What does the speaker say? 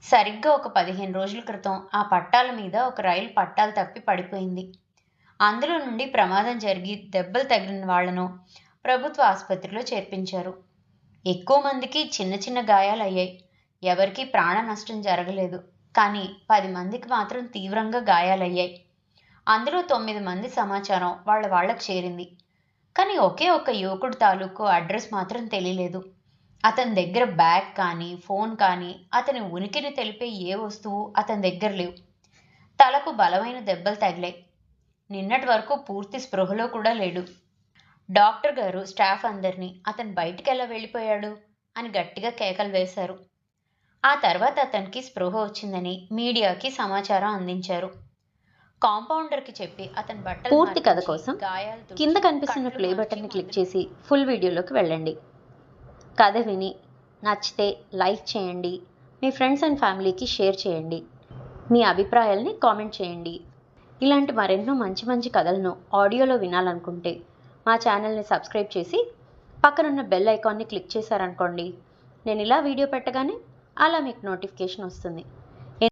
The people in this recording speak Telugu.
సరిగ్గా ఒక 15 రోజుల క్రితం ఆ పట్టాల మీద ఒక రైలు పట్టాలు తప్పి పడిపోయింది. అందులో నుండి ప్రమాదం జరిగి దెబ్బలు తగిలిన వాళ్లను ప్రభుత్వ ఆసుపత్రిలో చేర్పించారు. ఎక్కువ మందికి చిన్న చిన్న గాయాలయ్యాయి. ఎవరికీ ప్రాణ నష్టం జరగలేదు. కానీ 10 మందికి మాత్రం తీవ్రంగా గాయాలయ్యాయి. అందులో 9 మంది సమాచారం వాళ్ళకు చేరింది. కానీ ఒకే ఒక్క యువకుడి తాలూకు అడ్రస్ మాత్రం తెలియలేదు. అతని దగ్గర బ్యాగ్ కానీ ఫోన్ కానీ అతని ఉనికిని తెలిపే ఏ వస్తువు అతని దగ్గర లేవు. తలకు బలమైన దెబ్బలు తగిలాయి. నిన్నటి వరకు పూర్తి స్పృహలో కూడా లేడు. డాక్టర్ గారు స్టాఫ్ అందరినీ అతను బయటికెలా వెళ్ళిపోయాడు అని గట్టిగా కేకలు వేశారు. ఆ తర్వాత అతనికి స్పృహ వచ్చిందని మీడియాకి సమాచారం అందించారు. కాంపౌండర్కి చెప్పి అతని బట్టలు పూర్తి కథ మార్పించి, కోసం గాయాలు తుడిచి, కింద కనిపిస్తున్న కట్లు ప్లే మార్చి బటన్ని క్లిక్ మందులు చేసి ఫుల్ వీడియోలోకి వెళ్ళండి. కథ విని నచ్చితే లైక్ చేయండి, మీ ఫ్రెండ్స్ అండ్ ఫ్యామిలీకి షేర్ చేయండి, మీ అభిప్రాయాల్ని కామెంట్ చేయండి. ఇలాంటి మరెన్నో మంచి మంచి కథలను ఆడియోలో వినాలనుకుంటే మా ఛానల్ని సబ్స్క్రైబ్ చేసి పక్కనున్న బెల్ ఐకాన్ని క్లిక్ చేశారనుకోండి, నేను ఇలా వీడియో పెట్టగానే అలా మీకు నోటిఫికేషన్ వస్తుంది.